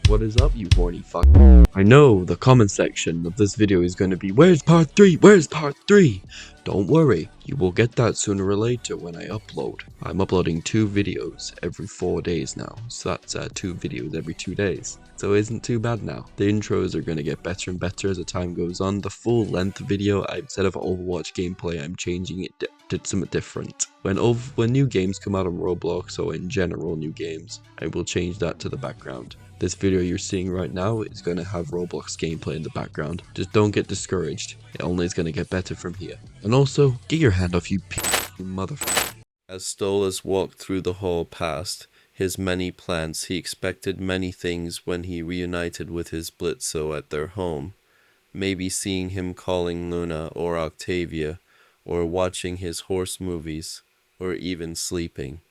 What is up, you horny fuck? I know the comment section of this video is going to be, where's part 3? Where's part 3? Don't worry, you will get that sooner or later when I upload. I'm uploading 2 videos every 4 days now, so that's 2 videos every 2 days. So it isn't too bad now. The intros are going to get better and better as the time goes on. The full length video, instead of Overwatch gameplay, I'm changing it to something different. When new games come out on Roblox, or in general new games, I will change that to the background. This video you're seeing right now is going to have Roblox gameplay in the background. Just don't get discouraged. It only is going to get better from here. And also, get your hand off you motherfucker. As Stolas walked through the hall past his many plants, he expected many things when he reunited with his Blitzo at their home. Maybe seeing him calling Luna or Octavia, or watching his horse movies, or even sleeping.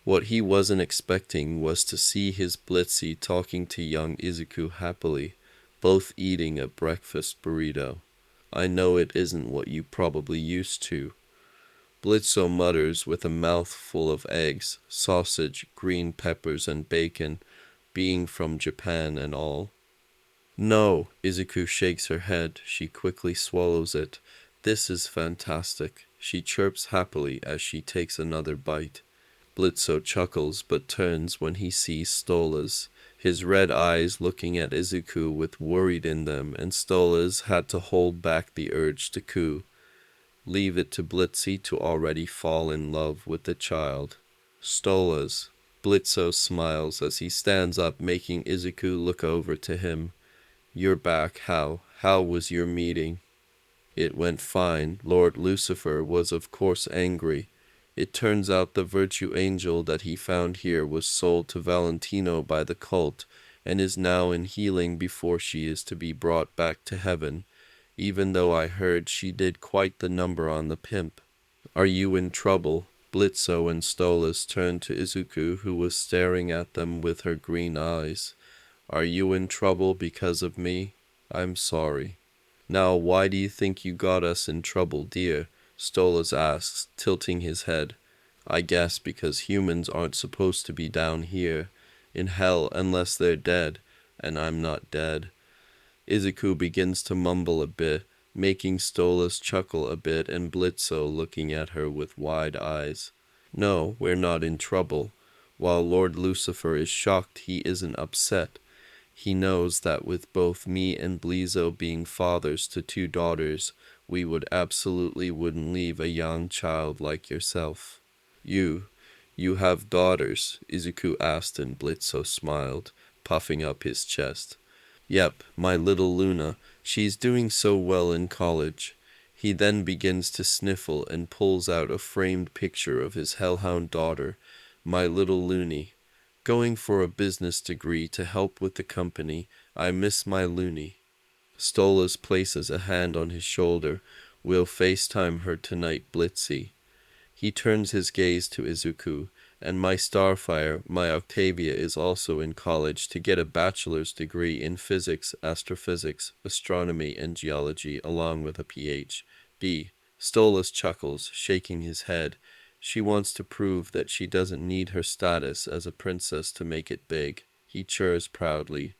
What he wasn't expecting was to see his Blitzy talking to young Izuku happily, both eating a breakfast burrito. I know it isn't what you probably used to. Blitzo mutters with a mouth full of eggs, sausage, green peppers, and bacon, being from Japan and all. No, Izuku shakes her head. She quickly swallows it. This is fantastic. She chirps happily as she takes another bite. Blitzo chuckles but turns when he sees Stolas, his red eyes looking at Izuku with worried in them, and Stolas had to hold back the urge to coo. Leave it to Blitzy to already fall in love with the child. Stolas. Blitzo smiles as he stands up, making Izuku look over to him. You're back. How was your meeting? It went fine. Lord Lucifer was of course angry. It turns out the virtue angel that he found here was sold to Valentino by the cult, and is now in healing before she is to be brought back to heaven, even though I heard she did quite the number on the pimp. Are you in trouble? Blitzo and Stolas turned to Izuku, who was staring at them with her green eyes. Are you in trouble because of me? I'm sorry. Now why do you think you got us in trouble, dear? Stolas asks, tilting his head. I guess because humans aren't supposed to be down here, in hell, unless they're dead, and I'm not dead. Izuku begins to mumble a bit, making Stolas chuckle a bit and Blitzo looking at her with wide eyes. No, we're not in trouble. While Lord Lucifer is shocked, he isn't upset. He knows that with both me and Blizzo being fathers to 2 daughters, we absolutely wouldn't leave a young child like yourself. You have daughters? Izuku asked, and Blitzo smiled, puffing up his chest. Yep, my little Luna. She's doing so well in college. He then begins to sniffle and pulls out a framed picture of his hellhound daughter, my little Loony. Going for a business degree to help with the company. I miss my Loony. Stolas places a hand on his shoulder. We'll FaceTime her tonight, Blitzy. He turns his gaze to Izuku, and my Starfire, my Octavia, is also in college to get a bachelor's degree in physics, astrophysics, astronomy, and geology, along with a Ph.B. Stolas chuckles, shaking his head. She wants to prove that she doesn't need her status as a princess to make it big. He churs proudly.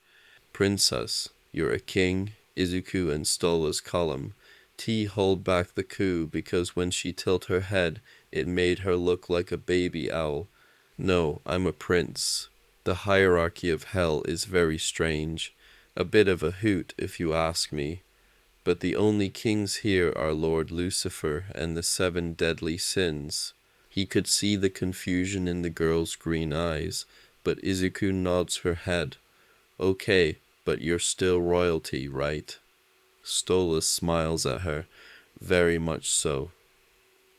Princess, you're a king? Izuku and Stolas call him. T hold back the coo because when she tilt her head, it made her look like a baby owl. No, I'm a prince. The hierarchy of hell is very strange. A bit of a hoot, if you ask me. But the only kings here are Lord Lucifer and the 7 deadly sins. He could see the confusion in the girl's green eyes, but Izuku nods her head. Okay, but you're still royalty, right? Stolas smiles at her. Very much so.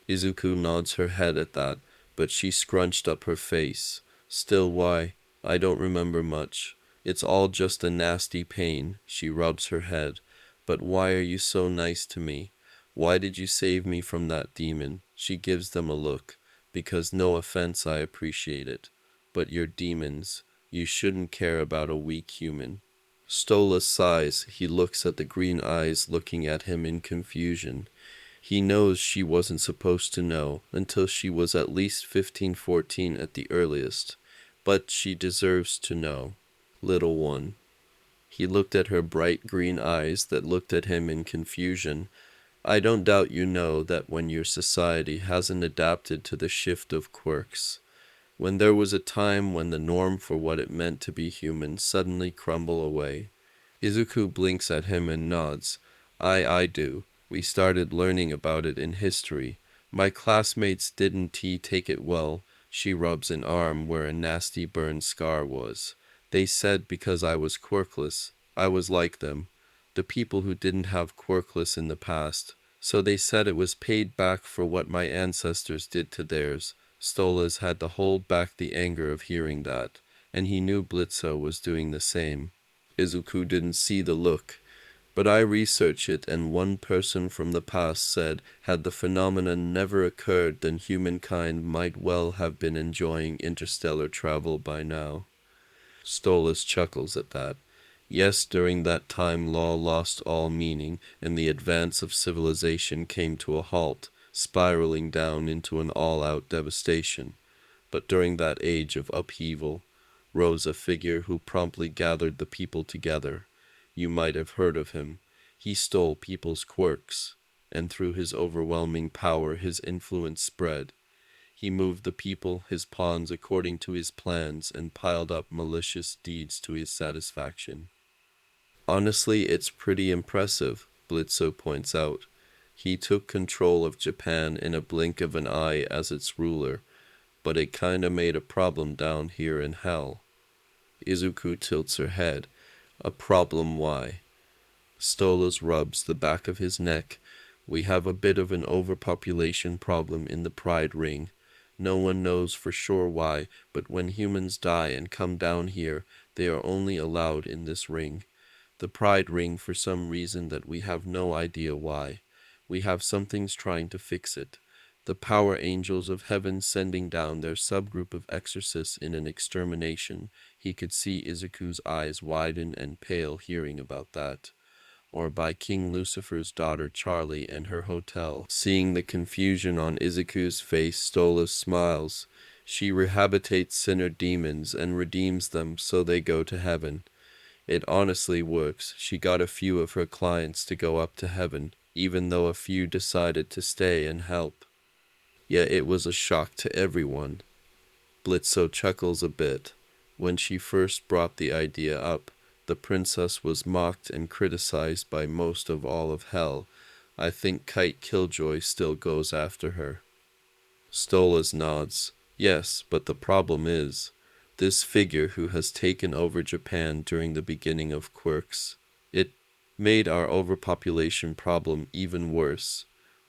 Izuku nods her head at that, but she scrunched up her face. Still why? I don't remember much. It's all just a nasty pain. She rubs her head. But why are you so nice to me? Why did you save me from that demon? She gives them a look. Because no offense, I appreciate it. But you're demons. You shouldn't care about a weak human. Stolas sighs. He looks at the green eyes looking at him in confusion. He knows she wasn't supposed to know until she was at least 15-14 at the earliest. But she deserves to know. Little one, He looked at her bright green eyes that looked at him in confusion. I don't doubt you know that when your society hasn't adapted to the shift of quirks, when there was a time when the norm for what it meant to be human suddenly crumble away. Izuku blinks at him and nods. I do. We started learning about it in history. My classmates didn't take it well. She rubs an arm where a nasty burn scar was. They said because I was quirkless, I was like them, the people who didn't have quirkless in the past. So they said it was paid back for what my ancestors did to theirs. Stolas had to hold back the anger of hearing that, and he knew Blitzo was doing the same. Izuku didn't see the look, but I researched it, and one person from the past said had the phenomenon never occurred, then humankind might well have been enjoying interstellar travel by now. Stolas chuckles at that. Yes, during that time law lost all meaning, and the advance of civilization came to a halt, spiraling down into an all-out devastation. But during that age of upheaval, rose a figure who promptly gathered the people together. You might have heard of him. He stole people's quirks, and through his overwhelming power his influence spread. He moved the people, his pawns, according to his plans, and piled up malicious deeds to his satisfaction. Honestly, it's pretty impressive, Blitzo points out. He took control of Japan in a blink of an eye as its ruler, but it kinda made a problem down here in hell. Izuku tilts her head. A problem why? Stolas rubs the back of his neck. We have a bit of an overpopulation problem in the Pride Ring. No one knows for sure why, but when humans die and come down here, they are only allowed in this ring. The Pride Ring for some reason that we have no idea why. We have something's trying to fix it. The power angels of heaven sending down their subgroup of exorcists in an extermination. He could see Izuku's eyes widen and pale hearing about that. Or by King Lucifer's daughter Charlie and her hotel. Seeing the confusion on Izuku's face, Stolas smiles. She rehabilitates sinner demons and redeems them so they go to heaven. It honestly works. She got a few of her clients to go up to heaven, even though a few decided to stay and help. Yet it was a shock to everyone. Blitzo chuckles a bit. When she first brought the idea up, the princess was mocked and criticized by most of all of hell. I think Kite Killjoy still goes after her. Stolas nods. Yes, but the problem is, this figure who has taken over Japan during the beginning of quirks, it made our overpopulation problem even worse.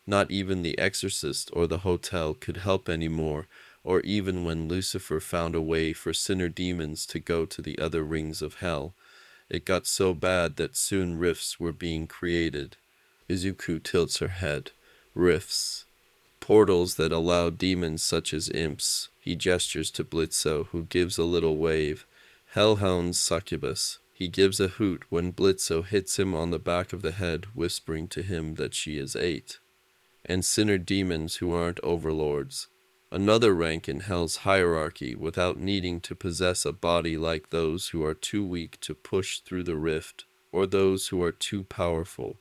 Not even the exorcist or the hotel could help anymore, or even when Lucifer found a way for sinner demons to go to the other rings of hell. It got so bad that soon rifts were being created. Izuku tilts her head. Rifts. Portals that allow demons such as imps. He gestures to Blitzo, who gives a little wave. Hellhound's succubus. He gives a hoot when Blitzo hits him on the back of the head, whispering to him that she is 8. And sinner demons who aren't overlords. Another rank in hell's hierarchy without needing to possess a body like those who are too weak to push through the rift, or those who are too powerful.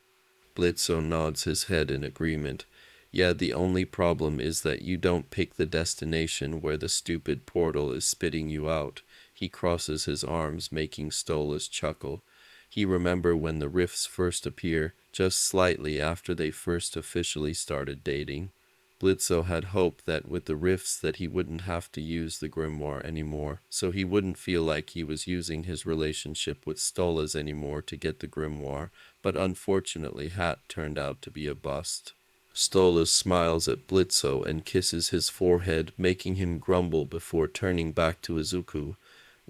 Blitzo nods his head in agreement. Yeah, the only problem is that you don't pick the destination where the stupid portal is spitting you out. He crosses his arms, making Stolas chuckle. He remember when the rifts first appear, just slightly after they first officially started dating. Blitzo had hoped that with the rifts that he wouldn't have to use the grimoire anymore, so he wouldn't feel like he was using his relationship with Stolas anymore to get the grimoire, but unfortunately Hat turned out to be a bust. Stolas smiles at Blitzo and kisses his forehead, making him grumble before turning back to Izuku.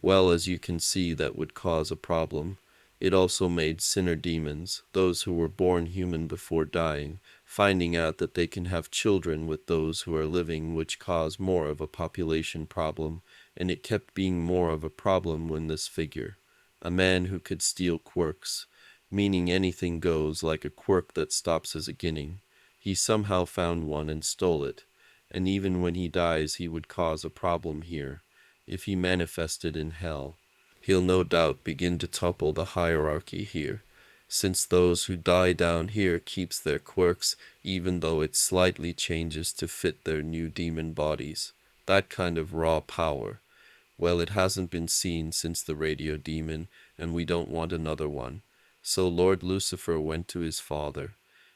Well, as you can see, that would cause a problem. It also made sinner demons, those who were born human before dying, finding out that they can have children with those who are living, which cause more of a population problem, and it kept being more of a problem when this figure, a man who could steal quirks, meaning anything goes, like a quirk that stops as a beginning. He somehow found one and stole it, and even when he dies he would cause a problem here, if he manifested in hell. He'll no doubt begin to topple the hierarchy here, since those who die down here keeps their quirks even though it slightly changes to fit their new demon bodies. That kind of raw power. Well, it hasn't been seen since the radio demon, and we don't want another one. So Lord Lucifer went to his father,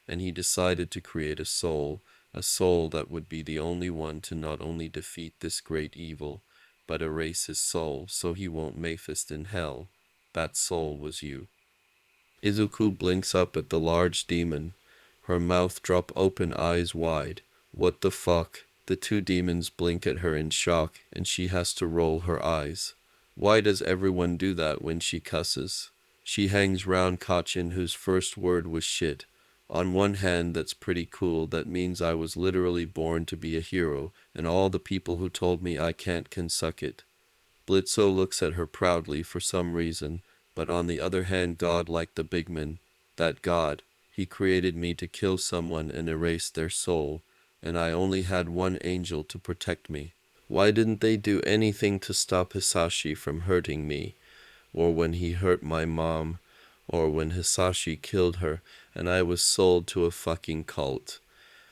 and he decided to create a soul that would be the only one to not only defeat this great evil, but erase his soul so he won't Maphist in hell. That soul was you. Izuku blinks up at the large demon, her mouth drop open, eyes wide. What the fuck? The two demons blink at her in shock, and she has to roll her eyes. Why does everyone do that when she cusses? She hangs round Kachin, whose first word was shit. On one hand, that's pretty cool. That means I was literally born to be a hero, and all the people who told me I can't can suck it. Blitzo looks at her proudly for some reason, but on the other hand, God, like the bigman, that God, he created me to kill someone and erase their soul, and I only had one angel to protect me. Why didn't they do anything to stop Hisashi from hurting me, or when he hurt my mom, or when Hisashi killed her and I was sold to a fucking cult?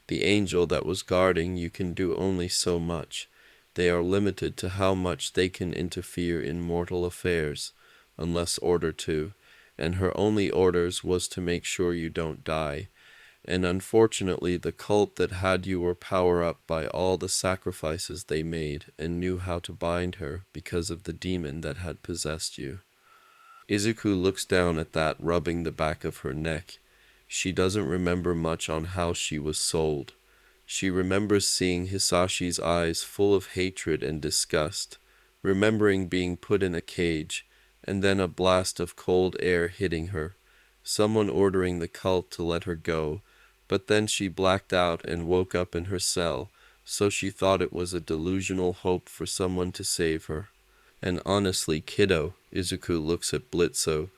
The angel that was guarding you can do only so much. They are limited to how much they can interfere in mortal affairs, unless ordered to, and her only orders was to make sure you don't die. And unfortunately, the cult that had you were power up by all the sacrifices they made and knew how to bind her because of the demon that had possessed you. Izuku looks down at that, rubbing the back of her neck. She doesn't remember much on how she was sold. She remembers seeing Hisashi's eyes full of hatred and disgust, remembering being put in a cage, and then a blast of cold air hitting her, someone ordering the cult to let her go, but then she blacked out and woke up in her cell, so she thought it was a delusional hope for someone to save her. And honestly, kiddo, Izuku looks at Blitzo,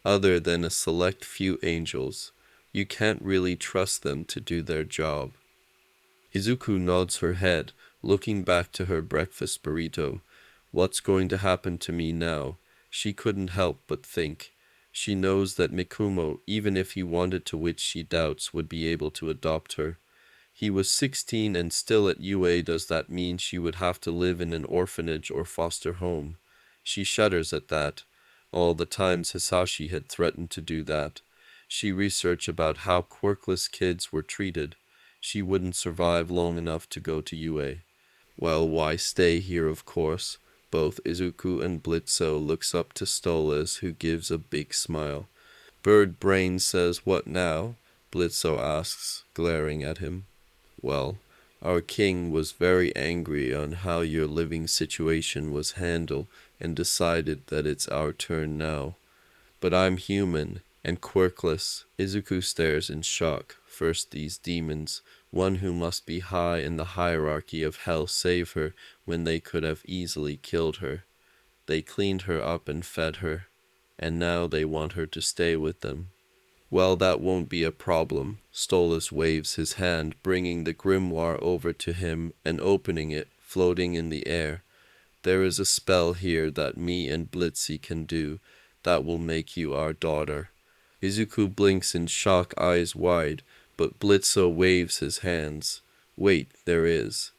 other than a select few angels, you can't really trust them to do their job. Izuku nods her head, looking back to her breakfast burrito. What's going to happen to me now? She couldn't help but think. She knows that Mikumo, even if he wanted to, which she doubts, would be able to adopt her. He was 16 and still at UA. Does that mean she would have to live in an orphanage or foster home? She shudders at that. All the times Hisashi had threatened to do that. She researched about how quirkless kids were treated. She wouldn't survive long enough to go to UA. Well, why stay here, of course. Both Izuku and Blitzo looks up to Stolas, who gives a big smile. Bird Brain says, "What now?" Blitzo asks, glaring at him. Well, our king was very angry on how your living situation was handled and decided that it's our turn now. But I'm human and quirkless. Izuku stares in shock. First these demons, one who must be high in the hierarchy of hell, save her when they could have easily killed her. They cleaned her up and fed her, and now they want her to stay with them. Well, that won't be a problem. Stolas waves his hand, bringing the grimoire over to him and opening it, floating in the air. There is a spell here that me and Blitzy can do that will make you our daughter. Izuku blinks in shock, eyes wide, but Blitzo waves his hands. Wait, there is.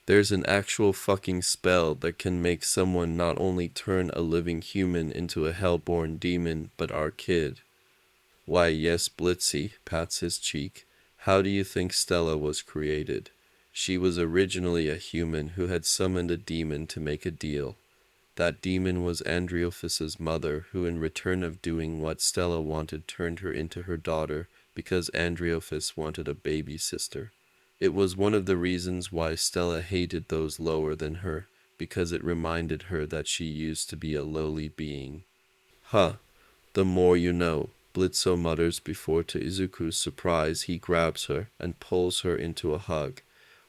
There's an actual fucking spell that can make someone not only turn a living human into a hellborn demon, but our kid. Why, yes, Blitzy pats his cheek. How do you think Stella was created? She was originally a human who had summoned a demon to make a deal. That demon was Andreophis's mother, who in return of doing what Stella wanted turned her into her daughter because Andreophis wanted a baby sister. It was one of the reasons why Stella hated those lower than her, because it reminded her that she used to be a lowly being. Huh, the more you know, Blitzo mutters before to Izuku's surprise he grabs her and pulls her into a hug.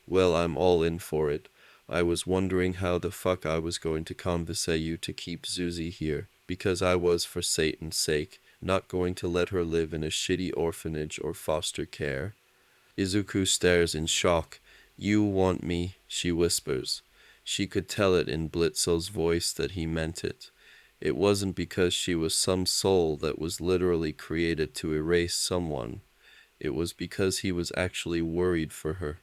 Well, I'm all in for it. I was wondering how the fuck I was going to convince you to keep Zuzi here, because I was, for Satan's sake, not going to let her live in a shitty orphanage or foster care. Izuku stares in shock. You want me, she whispers. She could tell it in Blitzo's voice that he meant it. It wasn't because she was some soul that was literally created to erase someone. It was because he was actually worried for her.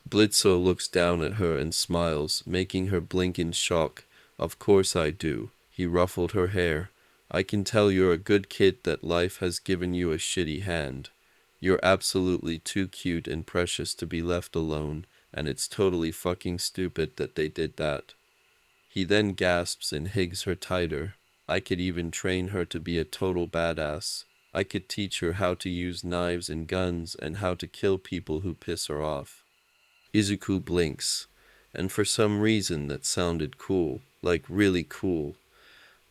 Blitzo looks down at her and smiles, making her blink in shock. Of course I do. He ruffled her hair. I can tell you're a good kid that life has given you a shitty hand. You're absolutely too cute and precious to be left alone, and it's totally fucking stupid that they did that. He then gasps and hugs her tighter. I could even train her to be a total badass. I could teach her how to use knives and guns and how to kill people who piss her off. Izuku blinks, and for some reason that sounded cool, like really cool.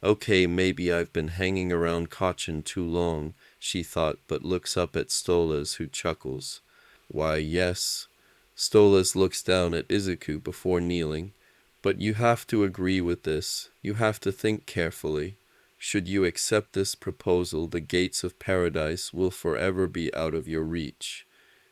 Okay, maybe I've been hanging around Kachin too long, she thought, but looks up at Stolas, who chuckles. Why, yes. Stolas looks down at Izuku before kneeling. But you have to agree with this. You have to think carefully. Should you accept this proposal, the gates of paradise will forever be out of your reach.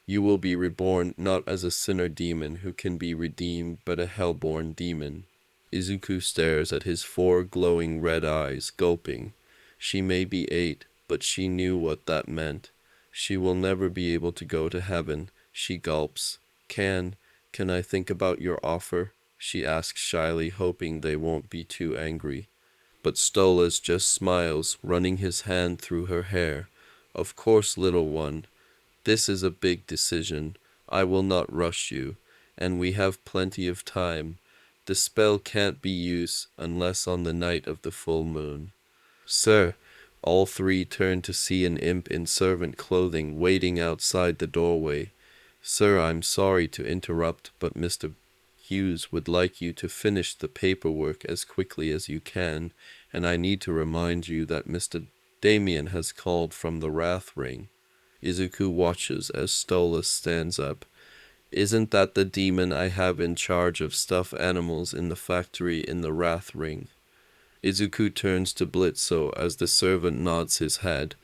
You will be reborn not as a sinner demon who can be redeemed, but a hellborn demon. Izuku stares at his 4 glowing red eyes, gulping. She may be 8, but she knew what that meant. She will never be able to go to heaven. She gulps. Can I think about your offer? She asks shyly, hoping they won't be too angry. But Stolas just smiles, running his hand through her hair. Of course, little one. This is a big decision. I will not rush you, and we have plenty of time. The spell can't be used unless on the night of the full moon. Sir, all 3 turn to see an imp in servant clothing waiting outside the doorway. Sir, I'm sorry to interrupt, but Mr. Hughes would like you to finish the paperwork as quickly as you can, and I need to remind you that Mr. Damien has called from the Wrath Ring. Izuku watches as Stolas stands up. Isn't that the demon I have in charge of stuffed animals in the factory in the Wrath Ring? Izuku turns to Blitzo as the servant nods his head.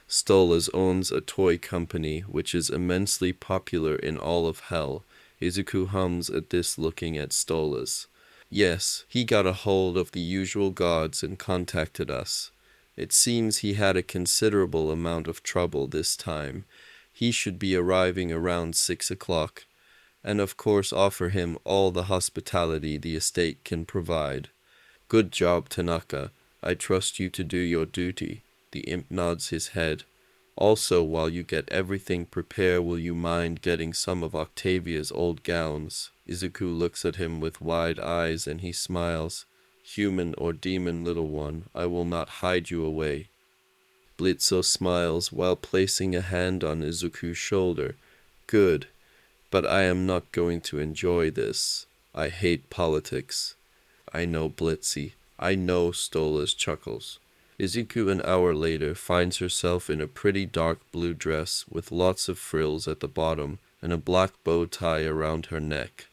Stolas owns a toy company which is immensely popular in all of Hell. Izuku hums at this, looking at Stolas. Yes, he got a hold of the usual gods and contacted us. It seems he had a considerable amount of trouble this time. He should be arriving around 6 o'clock, and of course offer him all the hospitality the estate can provide. Good job, Tanaka. I trust you to do your duty. The imp nods his head. Also, while you get everything prepared, will you mind getting some of Octavia's old gowns? Izuku looks at him with wide eyes and he smiles. Human or demon, little one, I will not hide you away. Blitzo smiles while placing a hand on Izuku's shoulder. Good, but I am not going to enjoy this. I hate politics. I know, Blitzy. I know, Stolas chuckles. Izuku an hour later finds herself in a pretty dark blue dress with lots of frills at the bottom and a black bow tie around her neck.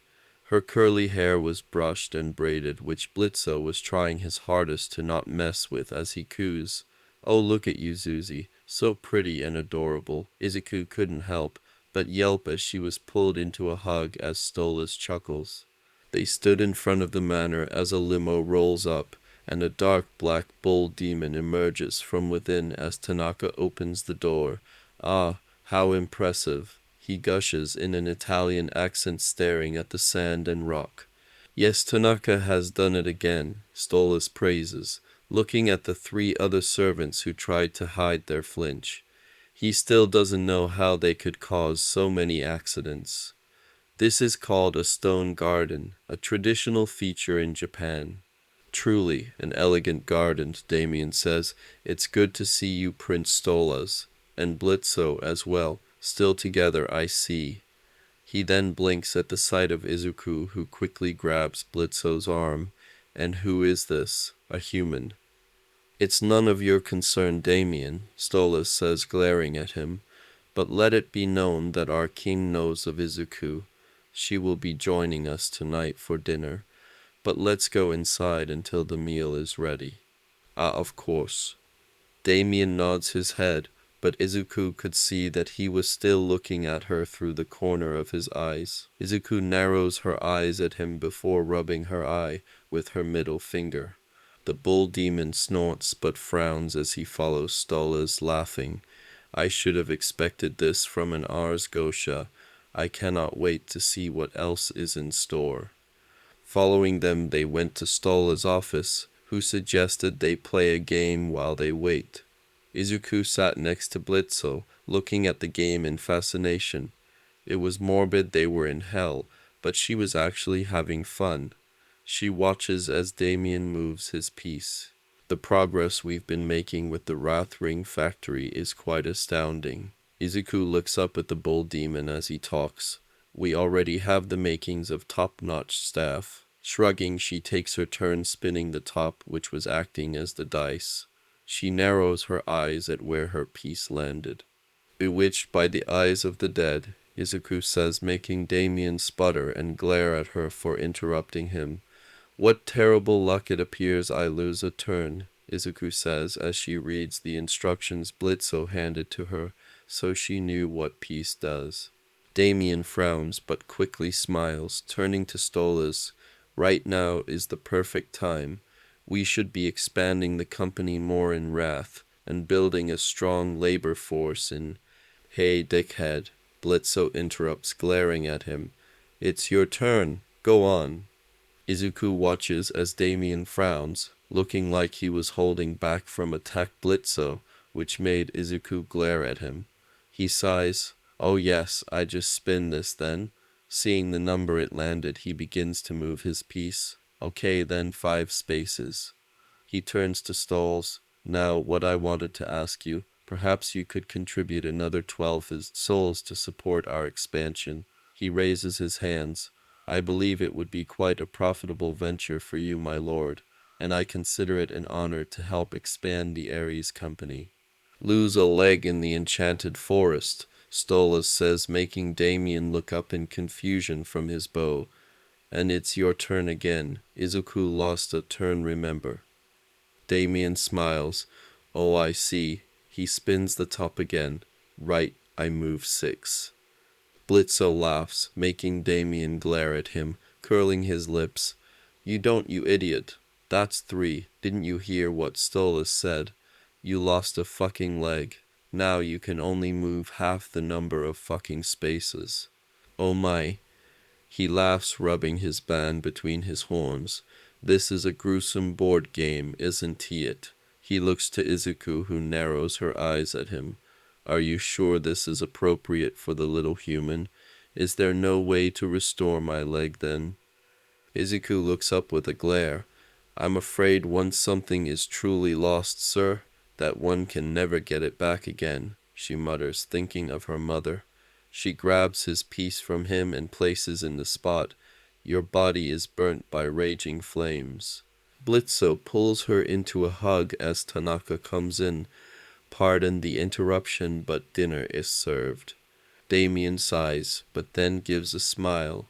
Her curly hair was brushed and braided, which Blitzo was trying his hardest to not mess with as he coos. Oh, look at you, Zuzi. So pretty and adorable. Izuku couldn't help but yelp as she was pulled into a hug as Stolas chuckles. They stood in front of the manor as a limo rolls up, and a dark black bull demon emerges from within as Tanaka opens the door. Ah, how impressive. He gushes in an Italian accent, staring at the sand and rock. Yes, Tanaka has done it again, Stolas praises, looking at the 3 other servants who tried to hide their flinch. He still doesn't know how they could cause so many accidents. This is called a stone garden, a traditional feature in Japan. Truly an elegant garden, Damien says. It's good to see you, Prince Stolas, and Blitzo as well. Still together, I see. He then blinks at the sight of Izuku, who quickly grabs Blitzo's arm. And who is this? A human. It's none of your concern, Damien, Stolas says, glaring at him. But let it be known that our king knows of Izuku. She will be joining us tonight for dinner. But let's go inside until the meal is ready. Ah, of course. Damien nods his head, but Izuku could see that he was still looking at her through the corner of his eyes. Izuku narrows her eyes at him before rubbing her eye with her middle finger. The bull demon snorts but frowns as he follows Stolas, laughing. I should have expected this from an Ars Gosha. I cannot wait to see what else is in store. Following them, they went to Stola's office, who suggested they play a game while they wait. Izuku sat next to Blitzo, looking at the game in fascination. It was morbid they were in hell, but she was actually having fun. She watches as Damien moves his piece. The progress we've been making with the Wrath Ring factory is quite astounding. Izuku looks up at the bull demon as he talks. We already have the makings of top-notch staff. Shrugging, she takes her turn spinning the top, which was acting as the dice. She narrows her eyes at where her piece landed. Bewitched by the eyes of the dead, Izuku says, making Damien sputter and glare at her for interrupting him. What terrible luck it appears I lose a turn, Izuku says as she reads the instructions Blitzo handed to her, so she knew what peace does. Damien frowns but quickly smiles, turning to Stolas. Right now is the perfect time. We should be expanding the company more in Wrath and building a strong labor force in... Hey, dickhead, Blitzo interrupts, glaring at him. It's your turn. Go on. Izuku watches as Damien frowns, looking like he was holding back from attack Blitzo, which made Izuku glare at him. He sighs. Oh yes, I just spin this then. Seeing the number it landed, he begins to move his piece. Okay then, 5 spaces. He turns to Stalls. Now, what I wanted to ask you, perhaps you could contribute another 12 souls to support our expansion. He raises his hands. I believe it would be quite a profitable venture for you, my lord, and I consider it an honor to help expand the Ares company. Lose a leg in the enchanted forest, Stolas says, making Damien look up in confusion from his bow. And it's your turn again. Izuku lost a turn, remember. Damien smiles. Oh, I see. He spins the top again. Right, I move 6. Blitzo laughs, making Damien glare at him, curling his lips. You don't, you idiot. That's 3. Didn't you hear what Stolas said? You lost a fucking leg. Now you can only move half the number of fucking spaces. Oh my. He laughs, rubbing his band between his horns. This is a gruesome board game, isn't it? He looks to Izuku, who narrows her eyes at him. Are you sure this is appropriate for the little human? Is there no way to restore my leg then? Izuku looks up with a glare. I'm afraid once something is truly lost, sir, that one can never get it back again, she mutters, thinking of her mother. She grabs his piece from him and places in the spot. Your body is burnt by raging flames. Blitzo pulls her into a hug as Tanaka comes in. Pardon the interruption, but dinner is served. Damien sighs, but then gives a smile.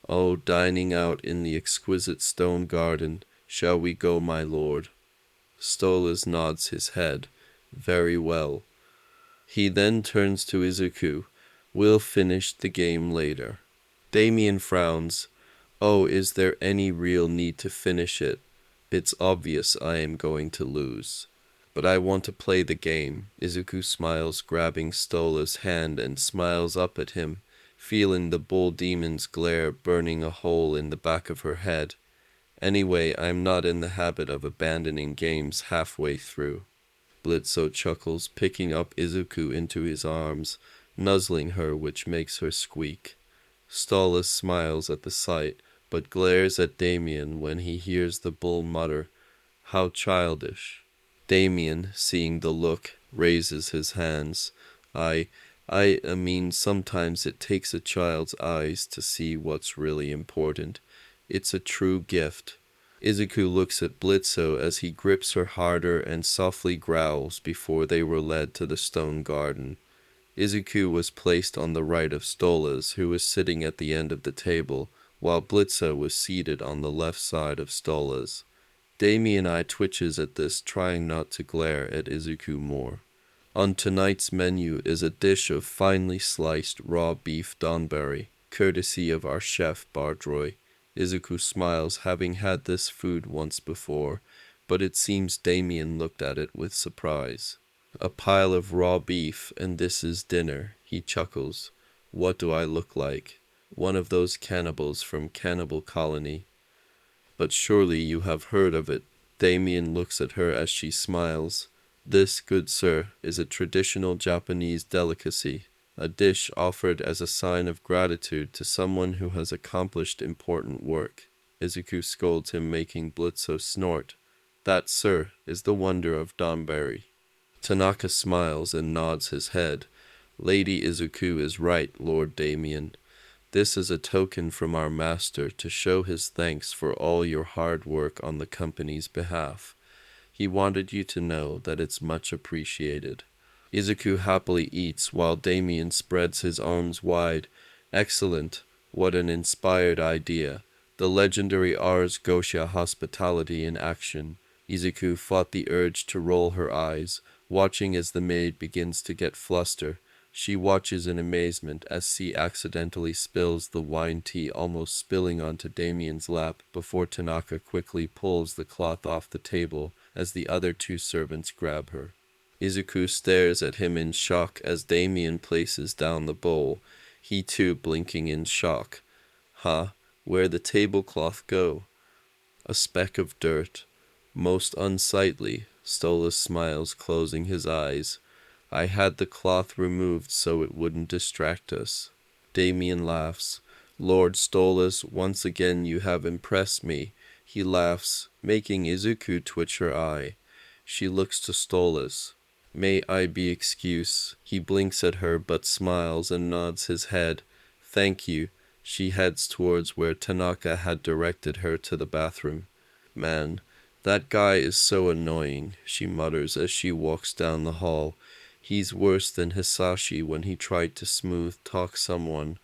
Oh, dining out in the exquisite stone garden. Shall we go, my lord? Stolas nods his head. Very well. He then turns to Izuku. We'll finish the game later. Damien frowns. Oh, is there any real need to finish it? It's obvious I am going to lose. But I want to play the game. Izuku smiles, grabbing Stola's hand and smiles up at him, feeling the bull demon's glare burning a hole in the back of her head. Anyway, I'm not in the habit of abandoning games halfway through. Blitzo chuckles, picking up Izuku into his arms, nuzzling her, which makes her squeak. Stolas smiles at the sight, but glares at Damien when he hears the bull mutter, "How childish." Damien, seeing the look, raises his hands. I mean, sometimes it takes a child's eyes to see what's really important. It's a true gift. Izuku looks at Blitzo as he grips her harder and softly growls before they were led to the stone garden. Izuku was placed on the right of Stolas, who was sitting at the end of the table, while Blitzo was seated on the left side of Stolas. Damien eye twitches at this, trying not to glare at Izuku more. On tonight's menu is a dish of finely sliced raw beef donburi, courtesy of our chef Bardroy. Izuku smiles, having had this food once before. but it seems Damien looked at it with surprise. A pile of raw beef, and this is dinner, he chuckles. What do I look like? One of those cannibals from Cannibal Colony. But surely you have heard of it. Damien looks at her as she smiles. This, good sir, is a traditional Japanese delicacy, a dish offered as a sign of gratitude to someone who has accomplished important work. Izuku scolds him, making Blitzo snort. That, sir, is the wonder of Donberry. Tanaka smiles and nods his head. Lady Izuku is right, Lord Damien. This is a token from our master to show his thanks for all your hard work on the company's behalf. He wanted you to know that it's much appreciated. Izuku happily eats while Damien spreads his arms wide. Excellent. What an inspired idea. The legendary Ars Gotia hospitality in action. Izuku fought the urge to roll her eyes, watching as the maid begins to get fluster. She watches in amazement as C accidentally spills the wine tea, almost spilling onto Damien's lap before Tanaka quickly pulls the cloth off the table as the other two servants grab her. Izuku stares at him in shock as Damien places down the bowl, he too blinking in shock. Huh? Where'd the tablecloth go? A speck of dirt. Most unsightly, Stolas smiles, closing his eyes. I had the cloth removed so it wouldn't distract us. Damien laughs. Lord Stolas, once again you have impressed me. He laughs, making Izuku twitch her eye. She looks to Stolas. May I be excused? He blinks at her but smiles and nods his head. Thank you. She heads towards where Tanaka had directed her to the bathroom. Man, that guy is so annoying, she mutters as she walks down the hall. He's worse than Hisashi when he tried to smooth talk someone,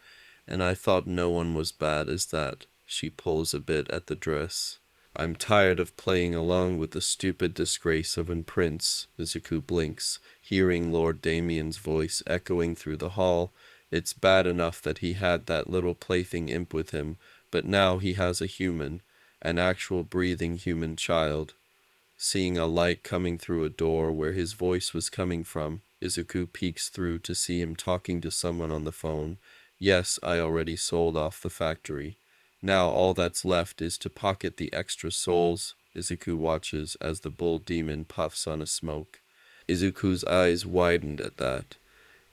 and I thought no one was bad as that. She pulls a bit at the dress. I'm tired of playing along with the stupid disgrace of an prince. Izuku blinks, hearing Lord Damien's voice echoing through the hall. It's bad enough that he had that little plaything imp with him, but now he has a human, an actual breathing human child. Seeing a light coming through a door where his voice was coming from, Izuku peeks through to see him talking to someone on the phone. Yes, I already sold off the factory. Now all that's left is to pocket the extra souls. Izuku watches as the bull demon puffs on a smoke. Izuku's eyes widened at that.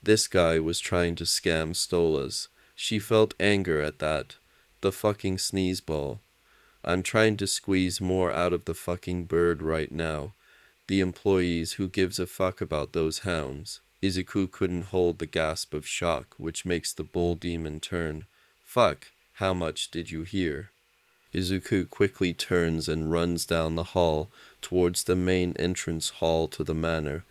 This guy was trying to scam Stolas. She felt anger at that. The fucking sneezeball. I'm trying to squeeze more out of the fucking bird right now. The employees, who gives a fuck about those hounds? Izuku couldn't hold the gasp of shock, which makes the bull demon turn. Fuck, how much did you hear? Izuku quickly turns and runs down the hall, towards the main entrance hall to the manor.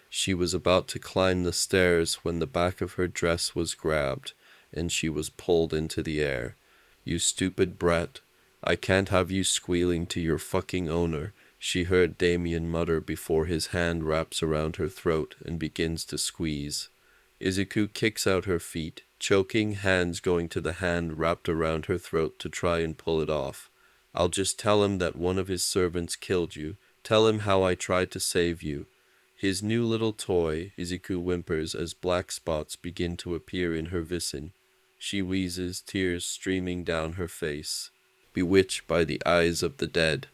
She was about to climb the stairs when the back of her dress was grabbed, and she was pulled into the air. You stupid brat. I can't have you squealing to your fucking owner, she heard Damien mutter before his hand wraps around her throat and begins to squeeze. Izuku kicks out her feet, choking, hands going to the hand wrapped around her throat to try and pull it off. I'll just tell him that one of his servants killed you. Tell him how I tried to save you. His new little toy, Izuku whimpers as black spots begin to appear in her visin. She wheezes, tears streaming down her face. Bewitched by the eyes of the dead.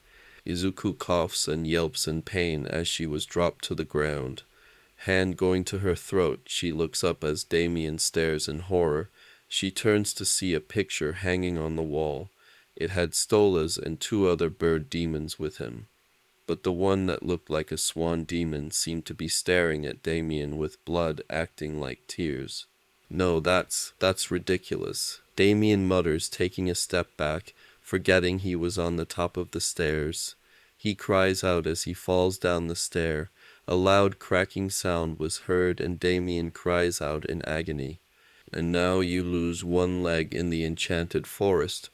Izuku coughs and yelps in pain as she was dropped to the ground. Hand going to her throat, she looks up as Damien stares in horror. She turns to see a picture hanging on the wall. It had Stolas and two other bird demons with him. But the one that looked like a swan demon seemed to be staring at Damien with blood acting like tears. No, that's ridiculous. Damien mutters, taking a step back, forgetting he was on the top of the stairs. He cries out as he falls down the stair. A loud cracking sound was heard and Damien cries out in agony. And now you lose one leg in the enchanted forest.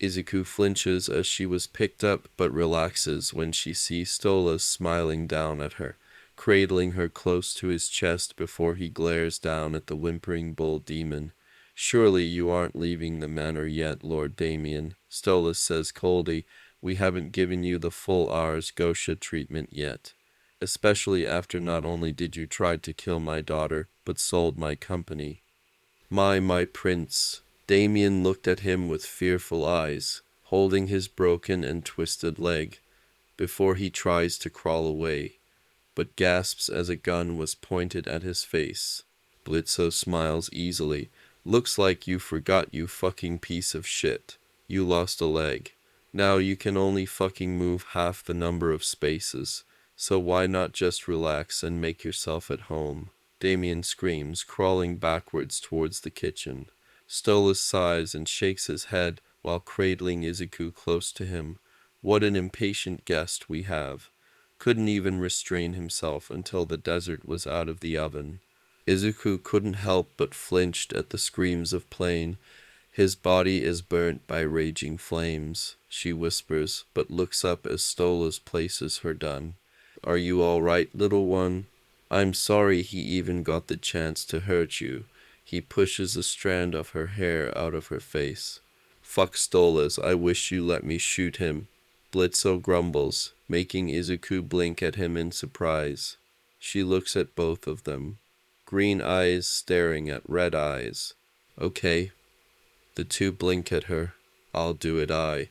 Izuku flinches as she was picked up but relaxes when she sees Stolas smiling down at her, cradling her close to his chest before he glares down at the whimpering bull demon. Surely you aren't leaving the manor yet, Lord Damien, Stolas says coldly. We haven't given you the full Ars Gosha treatment yet. Especially after not only did you try to kill my daughter, but sold my company. My prince. Damien looked at him with fearful eyes, holding his broken and twisted leg, before he tries to crawl away, but gasps as a gun was pointed at his face. Blitzo smiles easily. Looks like you forgot, you fucking piece of shit. You lost a leg. Now you can only fucking move half the number of spaces, so why not just relax and make yourself at home? Damien screams, crawling backwards towards the kitchen. Stolas sighs and shakes his head while cradling Izuku close to him. What an impatient guest we have. Couldn't even restrain himself until the dessert was out of the oven. Izuku couldn't help but flinched at the screams of pain. His body is burnt by raging flames, she whispers, but looks up as Stolas places her down. Are you all right, little one? I'm sorry he even got the chance to hurt you. He pushes a strand of her hair out of her face. Fuck Stolas, I wish you let me shoot him. Blitzo grumbles, making Izuku blink at him in surprise. She looks at both of them. Green eyes staring at red eyes. Okay. The two blink at her. I'll do it.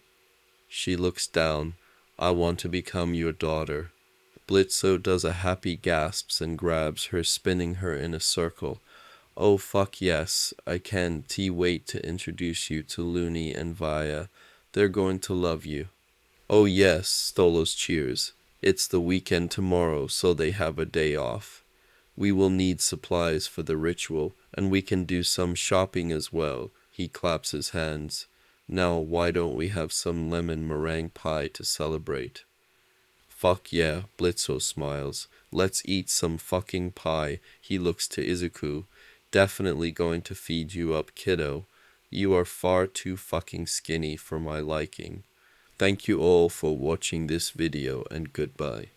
She looks down. I want to become your daughter. Blitzo does a happy gasps and grabs her, spinning her in a circle. Oh fuck yes, I can't wait to introduce you to Looney and Vaya. They're going to love you. Oh yes, Stolos cheers. It's the weekend tomorrow, so they have a day off. We will need supplies for the ritual, and we can do some shopping as well. He claps his hands. Now why don't we have some lemon meringue pie to celebrate? Fuck yeah, Blitzo smiles. Let's eat some fucking pie. He looks to Izuku. Definitely going to feed you up, kiddo. You are far too fucking skinny for my liking. Thank you all for watching this video, and goodbye.